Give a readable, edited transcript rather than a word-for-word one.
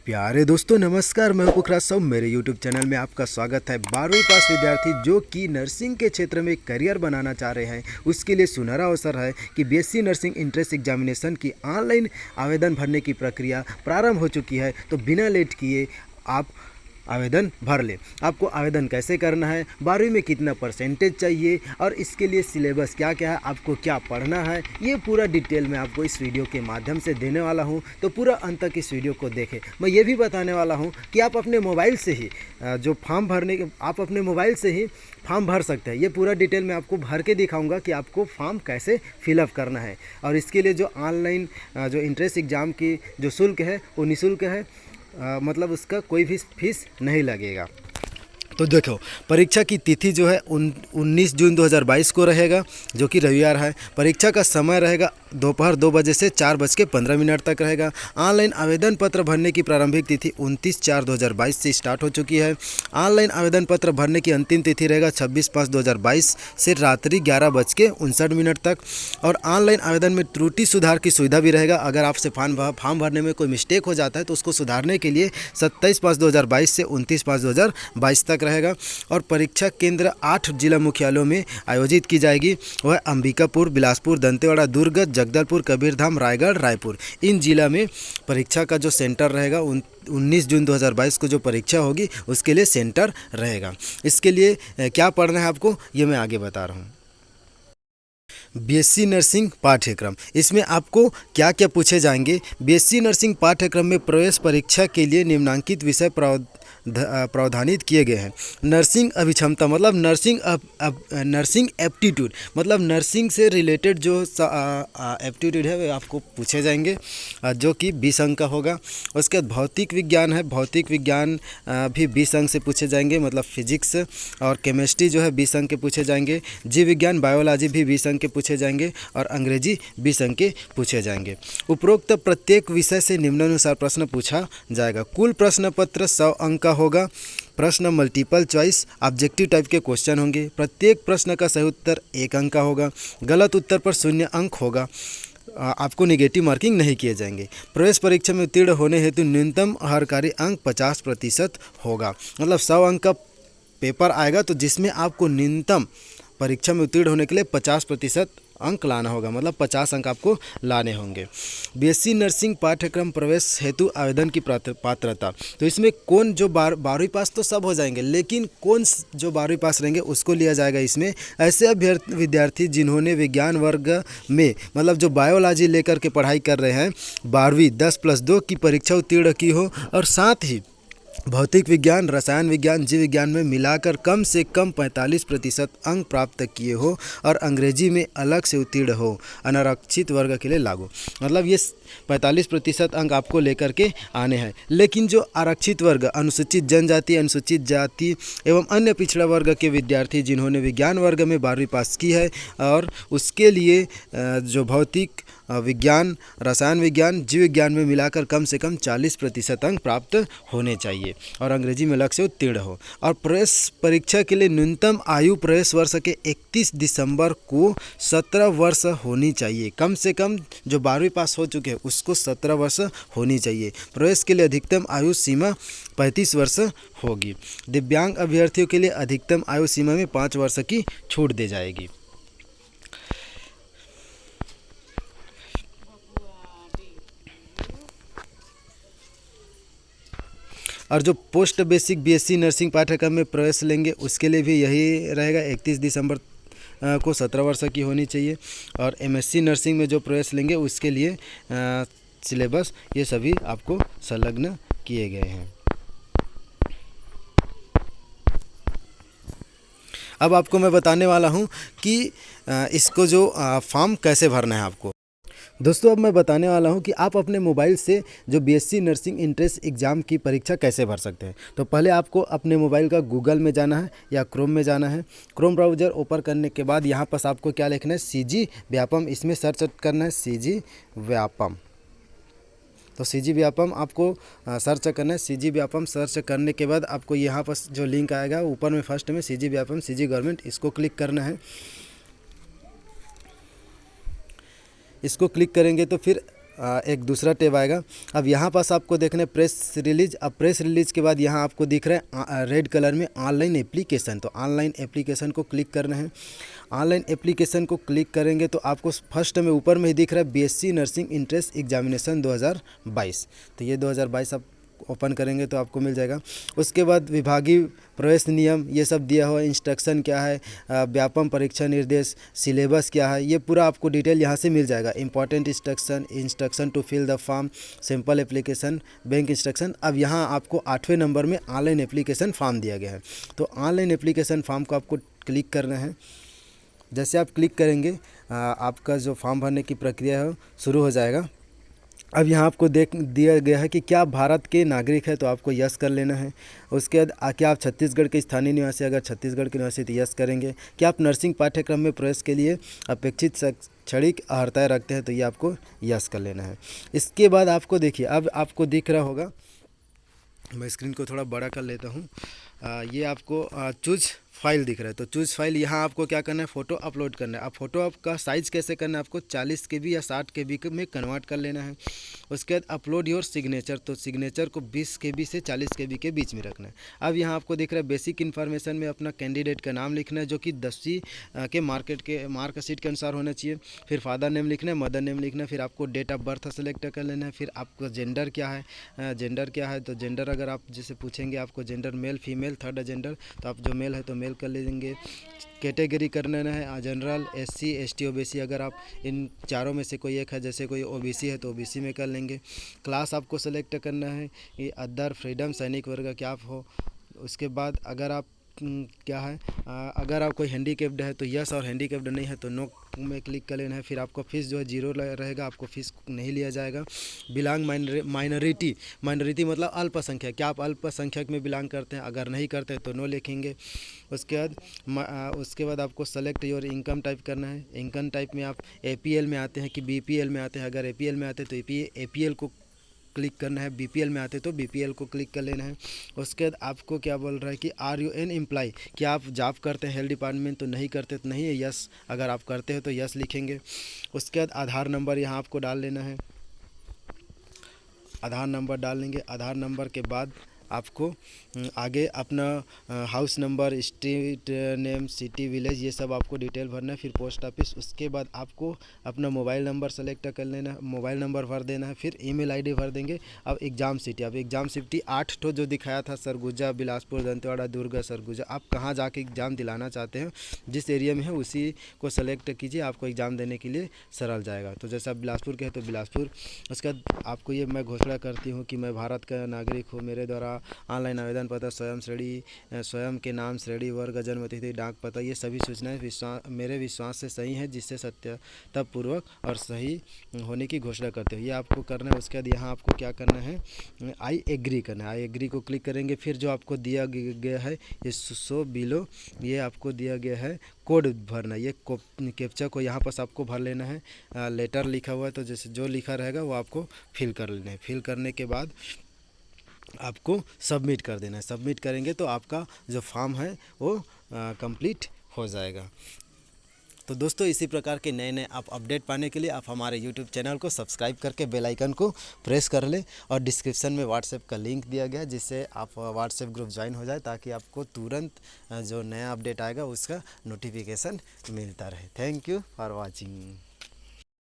प्यारे दोस्तों नमस्कार, मैं पुखराज साहब। मेरे यूट्यूब चैनल में आपका स्वागत है। 12वीं पास विद्यार्थी जो कि नर्सिंग के क्षेत्र में करियर बनाना चाह रहे हैं, उसके लिए सुनहरा अवसर है कि बीएससी नर्सिंग इंट्रेंस एग्जामिनेशन की ऑनलाइन आवेदन भरने की प्रक्रिया प्रारंभ हो चुकी है। तो बिना लेट किए आप आवेदन भर ले। आपको आवेदन कैसे करना है, 12वीं में कितना परसेंटेज चाहिए और इसके लिए सिलेबस क्या क्या है, आपको क्या पढ़ना है, ये पूरा डिटेल में आपको इस वीडियो के माध्यम से देने वाला हूं। तो पूरा अंत तक इस वीडियो को देखें। मैं ये भी बताने वाला हूं कि आप अपने मोबाइल से ही जो फॉर्म भरने के आप अपने मोबाइल से ही फॉर्म भर सकते हैं। ये पूरा डिटेल में आपको भर के दिखाऊंगा कि आपको फॉर्म कैसे फिलअप करना है। और इसके लिए जो ऑनलाइन जो इंट्रेंस एग्ज़ाम की जो शुल्क है वो निःशुल्क है, मतलब उसका कोई भी फीस नहीं लगेगा। तो देखो, परीक्षा की तिथि जो है 19 जून 2022 को रहेगा, जो कि रविवार है। परीक्षा का समय रहेगा दोपहर 2 बजे से 4:15 तक रहेगा। ऑनलाइन आवेदन पत्र भरने की प्रारंभिक तिथि 29/4/2022 से स्टार्ट हो चुकी है। ऑनलाइन आवेदन पत्र भरने की अंतिम तिथि रहेगा 26/5/2022 से रात्रि 11:59 तक। और ऑनलाइन आवेदन में त्रुटि सुधार की सुविधा भी रहेगा। अगर आपसे फॉर्म भरने में कोई मिस्टेक हो जाता है तो उसको सुधारने के लिए 27/5/2022 से 29/5/2022 तक रहेगा। और परीक्षा केंद्र 8 जिला मुख्यालयों में आयोजित की जाएगी। वह अंबिकापुर, बिलासपुर, दंतेवाड़ा, दुर्ग, जगदलपुर, कबीरधाम, रायगढ़, रायपुर, इन जिला में परीक्षा का जो सेंटर रहेगा 19 जून 2022 को जो परीक्षा होगी उसके लिए सेंटर रहेगा। इसके लिए क्या पढ़ना है आपको, ये मैं आगे बता रहा हूँ। बीएससी नर्सिंग पाठ्यक्रम, इसमें आपको क्या क्या पूछे जाएंगे। बीएससी नर्सिंग पाठ्यक्रम में प्रवेश परीक्षा के लिए निम्नांकित विषय प्रावधानित किए गए हैं। नर्सिंग अभिक्षमता मतलब नर्सिंग एप्टीट्यूड, मतलब नर्सिंग से रिलेटेड जो एप्टीट्यूड है वो आपको पूछे जाएंगे, जो कि 20 अंक का होगा। उसके बाद भौतिक विज्ञान है, भौतिक विज्ञान भी 20 अंक से पूछे जाएंगे, मतलब फिजिक्स और केमिस्ट्री जो है 20 अंक के पूछे जाएंगे। जीव विज्ञान, बायोलॉजी भी 20 अंक के पूछे जाएंगे और अंग्रेजी 20 अंक के पूछे जाएंगे। उपरोक्त प्रत्येक विषय से निम्नानुसार प्रश्न पूछा जाएगा। कुल प्रश्न पत्र 100 अंक का होगा। प्रश्न मल्टीपल चॉइस ऑब्जेक्टिव टाइप के क्वेश्चन होंगे। प्रत्येक प्रश्न का सही उत्तर 1 अंक का होगा। गलत उत्तर पर 0 अंक होगा। आपको नेगेटिव मार्किंग नहीं किए जाएंगे। प्रवेश परीक्षा में उत्तीर्ण होने हेतु न्यूनतम आहारकारी अंक 50% होगा। मतलब 100 अंक का पेपर आएगा तो जिसमें आपको न्यूनतम परीक्षा में उत्तीर्ण होने के लिए 50% अंक लाना होगा, मतलब 50 अंक आपको लाने होंगे। बीएससी नर्सिंग पाठ्यक्रम प्रवेश हेतु आवेदन की पात्रता, तो इसमें कौन जो 12वीं पास तो सब हो जाएंगे, लेकिन कौन जो 12वीं पास रहेंगे उसको लिया जाएगा। इसमें ऐसे विद्यार्थी जिन्होंने विज्ञान वर्ग में, मतलब जो बायोलॉजी लेकर के पढ़ाई कर रहे हैं, 12वीं 10+2 की परीक्षा उत्तीर्ण की हो और साथ ही भौतिक विज्ञान, रसायन विज्ञान, जीव विज्ञान में मिलाकर कम से कम 45% अंक प्राप्त किए हो और अंग्रेजी में अलग से उत्तीर्ण हो, अनारक्षित वर्ग के लिए लागू। मतलब ये 45% अंक आपको लेकर के आने हैं। लेकिन जो आरक्षित वर्ग, अनुसूचित जनजाति, अनुसूचित जाति एवं अन्य पिछड़ा वर्ग के विद्यार्थी जिन्होंने विज्ञान वर्ग में 12वीं पास की है और उसके लिए जो भौतिक विज्ञान, रसायन विज्ञान, जीव विज्ञान में मिलाकर कम से कम 40% अंक प्राप्त होने चाहिए और अंग्रेजी में अलग से उत्तीर्ण हो। और प्रवेश परीक्षा के लिए न्यूनतम आयु प्रवेश वर्ष के 31 दिसंबर को 17 वर्ष होनी चाहिए। कम से कम जो 12वीं पास हो चुके हैं उसको 17 वर्ष होनी चाहिए। प्रवेश के लिए अधिकतम आयु सीमा 35 वर्ष होगी। दिव्यांग अभ्यर्थियों के लिए अधिकतम आयु सीमा में 5 वर्ष की छूट दी जाएगी। और जो पोस्ट बेसिक बीएससी नर्सिंग पाठ्यक्रम में प्रवेश लेंगे उसके लिए भी यही रहेगा, 31 दिसंबर को 17 वर्ष की होनी चाहिए। और एमएससी नर्सिंग में जो प्रवेश लेंगे उसके लिए सिलेबस ये सभी आपको संलग्न किए गए हैं। अब आपको मैं बताने वाला हूँ कि इसको जो फॉर्म कैसे भरना है आपको। दोस्तों, अब मैं बताने वाला हूं कि आप अपने मोबाइल से जो बीएससी नर्सिंग एंट्रेंस एग्ज़ाम की परीक्षा कैसे भर सकते हैं। तो पहले आपको अपने मोबाइल का गूगल में जाना है या क्रोम में जाना है। क्रोम ब्राउज़र ओपन करने के बाद यहाँ पर आपको क्या लिखना है, सीजी व्यापम, इसमें सर्च करना है सीजी व्यापम। तो सीजी व्यापम आपको सर्च करना है। सीजी व्यापम सर्च करने के बाद आपको यहाँ पर जो लिंक आएगा ऊपर में फर्स्ट में सीजी व्यापम, सीजी गवर्नमेंट, इसको क्लिक करना है। इसको क्लिक करेंगे तो फिर एक दूसरा टैब आएगा। अब यहाँ पास आपको देखना है प्रेस रिलीज। अब प्रेस रिलीज के बाद यहाँ आपको दिख रहा है रेड कलर में ऑनलाइन एप्लीकेशन, तो ऑनलाइन एप्लीकेशन को क्लिक करना है। ऑनलाइन एप्लीकेशन को क्लिक करेंगे तो आपको फर्स्ट में ऊपर में ही दिख रहा है बीएससी नर्सिंग इंट्रेंस एग्जामिनेशन 2022, तो ये 2022 आप ओपन करेंगे तो आपको मिल जाएगा। उसके बाद विभागीय प्रवेश नियम ये सब दिया हुआ, इंस्ट्रक्शन क्या है, व्यापम परीक्षा निर्देश, सिलेबस क्या है, ये पूरा आपको डिटेल यहाँ से मिल जाएगा। Important instruction to fill the form, simple application, bank instruction. अब यहाँ आपको 8वें नंबर में ऑनलाइन एप्लीकेशन फॉर्म दिया गया है, तो ऑनलाइन एप्लीकेशन फॉर्म को आपको क्लिक करना है। जैसे आप क्लिक करेंगे आपका जो फॉर्म भरने की प्रक्रिया है शुरू हो जाएगा। अब यहाँ आपको देख दिया गया है कि क्या आप भारत के नागरिक है, तो आपको यस कर लेना है। उसके बाद क्या आप छत्तीसगढ़ के स्थानीय निवासी, अगर छत्तीसगढ़ के निवासी तो यस करेंगे। क्या आप नर्सिंग पाठ्यक्रम में प्रवेश के लिए अपेक्षित शैक्षणिक अर्हताएँ रखते हैं, तो ये आपको यस कर लेना है। इसके बाद आपको देखिए, अब आपको दिख रहा होगा, मैं स्क्रीन को थोड़ा बड़ा कर लेता हूँ। ये आपको चूज फाइल दिख रहा है, तो चूज फाइल यहाँ आपको क्या करना है, फ़ोटो अपलोड करना है। अब फोटो आपका साइज़ कैसे करना है, आपको 40 KB या 60 KB में कन्वर्ट कर लेना है। उसके बाद अपलोड योर सिग्नेचर, तो सिग्नेचर को 20 KB से 40 KB के बीच में रखना है। अब यहाँ आपको दिख रहा है बेसिक इन्फॉर्मेशन में अपना कैंडिडेट का नाम लिखना है, जो कि 10वीं के मार्कशीट के अनुसार होना चाहिए। फिर फादर नेम लिखना है, मदर नेम लिखना है, फिर आपको डेट ऑफ बर्थ सेलेक्ट कर लेना है। फिर आपका जेंडर क्या है, तो जेंडर अगर आप जैसे पूछेंगे आपको gender male female third gender, तो आप जो मेल है तो मेल कर लेंगे। कैटेगरी करना है जनरल, SC ST OBC, अगर आप इन चारों में से कोई एक है, जैसे कोई OBC है तो OBC में कर लेंगे। क्लास आपको सेलेक्ट करना है, ये अदर फ्रीडम सैनिक वर्ग क्या आप हो। उसके बाद अगर आप क्या है, अगर आप कोई हैंडीकैप्ड है तो यस, और हैंडीकैप्ड नहीं है तो नो में क्लिक कर लेना है। फिर आपको फीस जो है 0 रहेगा, आपको फीस नहीं लिया जाएगा। बिलोंग माइनॉरिटी मतलब अल्पसंख्यक, क्या आप अल्पसंख्यक में बिलोंग करते हैं, अगर नहीं करते हैं तो नो लिखेंगे। उसके बाद आपको सेलेक्ट योर इनकम टाइप करना है। इनकम टाइप में आप APL में आते हैं कि BPL में आते हैं, अगर APL में आते हैं तो APL को क्लिक करना है, BPL में आते तो BPL को क्लिक कर लेना है। उसके बाद आपको क्या बोल रहा है कि आर यू एन एम्प्लॉय, क्या आप जॉब करते हैं हेल्थ डिपार्टमेंट, तो नहीं करते तो नहीं है यस, अगर आप करते हैं तो यस लिखेंगे। उसके बाद आधार नंबर यहाँ आपको डाल लेना है, आधार नंबर डाल लेंगे। आधार नंबर के बाद आपको आगे अपना house number, street name, city, village, ये सब आपको डिटेल भरना है। फिर पोस्ट ऑफिस, उसके बाद आपको अपना मोबाइल नंबर सेलेक्ट कर लेना है, मोबाइल नंबर भर देना है। फिर ईमेल आईडी भर देंगे। अब एग्ज़ाम सिटी, अब एग्ज़ाम सिटी 8 ठो जो दिखाया था, सरगुजा, बिलासपुर, दंतेवाड़ा, दुर्ग, सरगुजा, आप कहाँ जाके एग्ज़ाम दिलाना चाहते हैं, जिस एरिया में है उसी को सेलेक्ट कीजिए, आपको एग्ज़ाम देने के लिए सरल जाएगा। तो जैसे आप बिलासपुर के हैं तो बिलासपुर। उसके बाद आपको ये मैं घोषणा करती हूँ कि मैं भारत का नागरिक हूँ, मेरे द्वारा ऑनलाइन आवेदन पता, स्वयं के नाम, श्रेणी, वर्ग, जन्म तिथि, डाक पता, ये सभी सूचनाएं मेरे विश्वास से सही हैं, जिससे सत्यतापूर्वक और सही होने की घोषणा करते हो, ये आपको करना है। उसके बाद यहाँ आपको क्या करना है, आई एग्री करना है। आई एग्री को क्लिक करेंगे। फिर जो आपको दिया गया है ये सो बिलो, ये आपको दिया गया है कोड भरना, ये कैप्चा को यहाँ पर आपको भर लेना है। लेटर लिखा हुआ है तो जैसे जो लिखा रहेगा वो आपको फिल कर लेना है। फिल करने के बाद आपको सबमिट कर देना है। सबमिट करेंगे तो आपका जो फॉर्म है वो कंप्लीट हो जाएगा। तो दोस्तों इसी प्रकार के नए नए आप अपडेट पाने के लिए आप हमारे यूट्यूब चैनल को सब्सक्राइब करके बेल आइकन को प्रेस कर लें, और डिस्क्रिप्शन में व्हाट्सएप का लिंक दिया गया है, जिससे आप व्हाट्सएप ग्रुप ज्वाइन हो जाए, ताकि आपको तुरंत जो नया अपडेट आएगा उसका नोटिफिकेशन मिलता रहे। Thank you for watching.